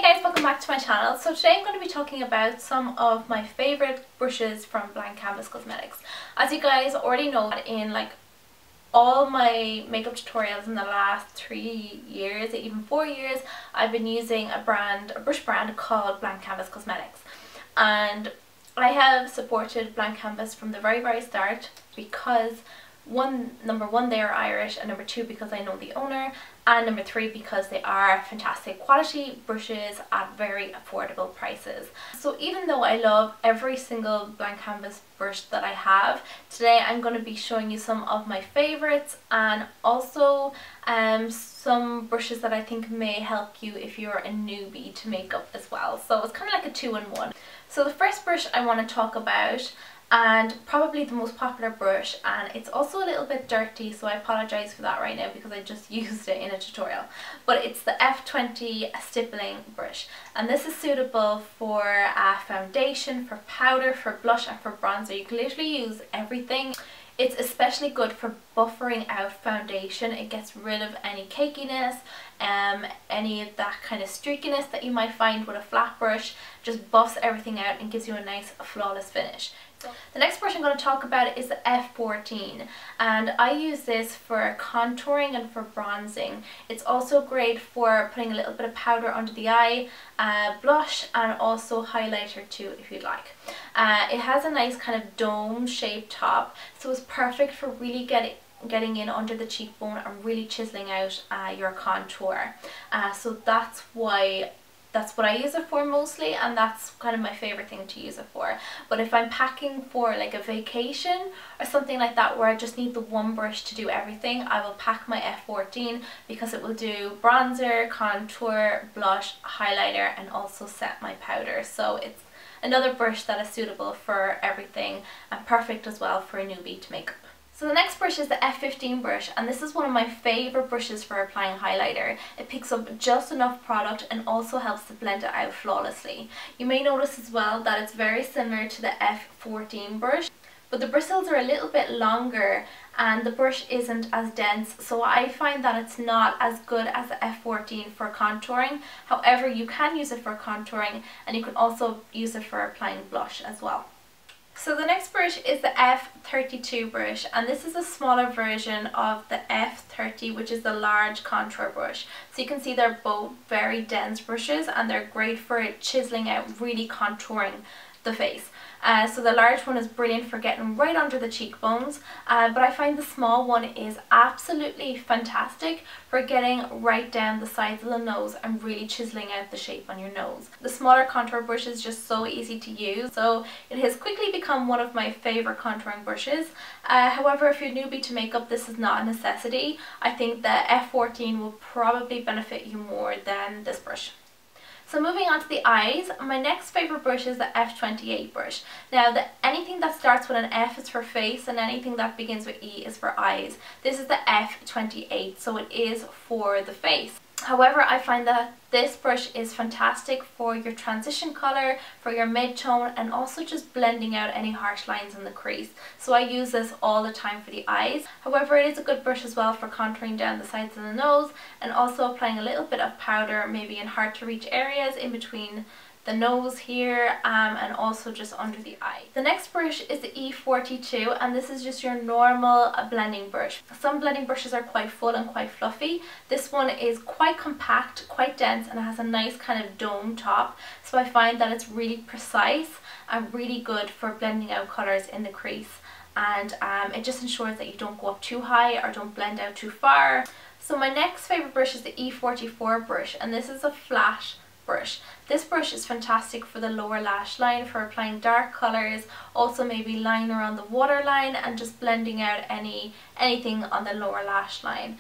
Hey guys, welcome back to my channel. So today I'm going to be talking about some of my favourite brushes from Blank Canvas Cosmetics. As you guys already know, in all my makeup tutorials in the last 3 years, even 4 years, I've been using a brush brand called Blank Canvas Cosmetics. And I have supported Blank Canvas from the very start because number one, they are Irish, and number two, because I know the owner, and number three, because they are fantastic quality brushes at very affordable prices. So even though I love every single Blank Canvas brush that I have, today I'm going to be showing you some of my favorites and also some brushes that I think may help you if you're a newbie to makeup as well. So it's kind of like a 2-in-1. So the first brush I want to talk about, and probably the most popular brush, and it's also a little bit dirty, so I apologise for that right now because I just used it in a tutorial, but it's the F20 stippling brush, and this is suitable for foundation, for powder, for blush and for bronzer. You can literally use everything. It's especially good for buffering out foundation. It gets rid of any cakiness, any of that kind of streakiness that you might find with a flat brush. Just buffs everything out and gives you a nice flawless finish. The next brush I'm going to talk about is the F14, and I use this for contouring and for bronzing. It's also great for putting a little bit of powder under the eye, blush and also highlighter too if you'd like. It has a nice kind of dome shaped top, so it's perfect for really getting in under the cheekbone and really chiseling out your contour. So that's what I use it for mostly, and that's kind of my favourite thing to use it for. But if I'm packing for like a vacation or something like that where I just need the one brush to do everything, I will pack my F14 because it will do bronzer, contour, blush, highlighter and also set my powder. So it's another brush that is suitable for everything and perfect as well for a newbie to makeup. So the next brush is the F15 brush, and this is one of my favourite brushes for applying highlighter. It picks up just enough product and also helps to blend it out flawlessly. You may notice as well that it's very similar to the F14 brush, but the bristles are a little bit longer and the brush isn't as dense, so I find that it's not as good as the F14 for contouring. However, you can use it for contouring and you can also use it for applying blush as well. So the next brush is the F32 brush, and this is a smaller version of the F30, which is the large contour brush. So you can see they're both very dense brushes and they're great for chiseling out, really contouring the face. So the large one is brilliant for getting right under the cheekbones, but I find the small one is absolutely fantastic for getting right down the sides of the nose and really chiseling out the shape on your nose. The smaller contour brush is just so easy to use, so it has quickly become one of my favourite contouring brushes. However, if you're newbie to makeup, this is not a necessity. I think the F14 will probably benefit you more than this brush. So moving on to the eyes, my next favourite brush is the F28 brush. Now anything that starts with an F is for face and anything that begins with E is for eyes. This is the F28, so it is for the face. However, I find that this brush is fantastic for your transition colour, for your mid-tone and also just blending out any harsh lines in the crease. So I use this all the time for the eyes. However, it is a good brush as well for contouring down the sides of the nose and also applying a little bit of powder maybe in hard to reach areas in between the nose here and also just under the eye. The next brush is the E42, and this is just your normal blending brush. Some blending brushes are quite full and quite fluffy. This one is quite compact, quite dense, and it has a nice kind of dome top. So I find that it's really precise and really good for blending out colours in the crease. And it just ensures that you don't go up too high or don't blend out too far. So my next favourite brush is the E44 brush, and this is a flat brush. This brush is fantastic for the lower lash line, for applying dark colours, also maybe line around the waterline and just blending out anything on the lower lash line.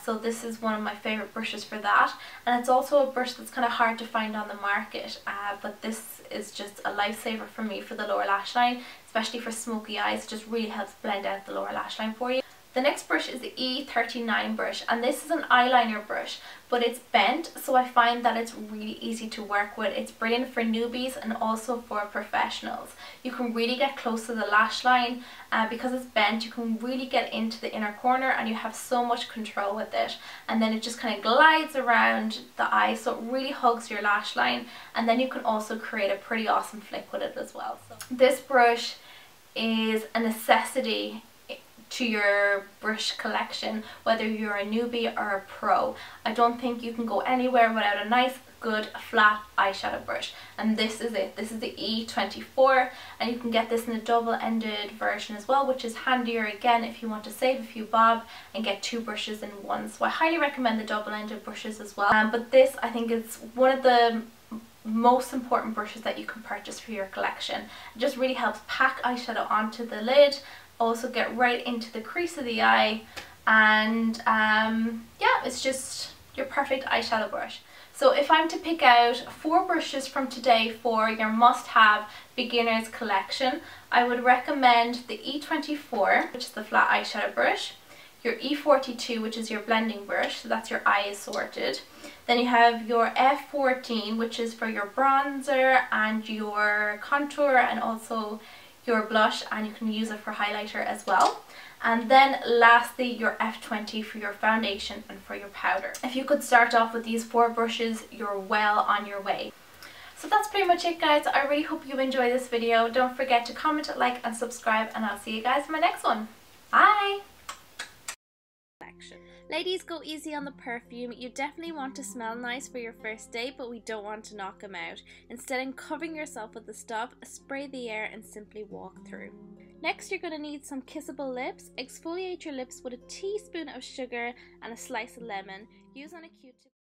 So this is one of my favourite brushes for that, and it's also a brush that's kind of hard to find on the market, but this is just a lifesaver for me for the lower lash line, especially for smoky eyes. It just really helps blend out the lower lash line for you. The next brush is the E39 brush, and this is an eyeliner brush, but it's bent, so I find that it's really easy to work with. It's brilliant for newbies and also for professionals. You can really get close to the lash line because it's bent. You can really get into the inner corner and you have so much control with it, and then it just kind of glides around the eye, so it really hugs your lash line, and then you can also create a pretty awesome flick with it as well. So this brush is a necessity to your brush collection, whether you're a newbie or a pro. I don't think you can go anywhere without a nice good flat eyeshadow brush, and this is it. This is the E24, and you can get this in a double-ended version as well, which is handier again if you want to save a few bob and get two brushes in one. So I highly recommend the double-ended brushes as well. But this, I think, is one of the most important brushes that you can purchase for your collection. It just really helps pack eyeshadow onto the lid, also get right into the crease of the eye, and yeah, it's just your perfect eyeshadow brush. So if I'm to pick out 4 brushes from today for your must-have beginners collection, I would recommend the E24, which is the flat eyeshadow brush, your E42, which is your blending brush, so that's your eye assorted. Then you have your F14, which is for your bronzer and your contour and also your blush, and you can use it for highlighter as well. And then lastly, your F20 for your foundation and for your powder. If you could start off with these 4 brushes, you're well on your way. So that's pretty much it, guys. I really hope you enjoyed this video. Don't forget to comment, like and subscribe, and I'll see you guys in my next one. Bye! Ladies, go easy on the perfume. You definitely want to smell nice for your first day, but we don't want to knock them out. Instead of covering yourself with the stuff, spray the air and simply walk through. Next, you're going to need some kissable lips. Exfoliate your lips with a teaspoon of sugar and a slice of lemon. Use on a Q-tip.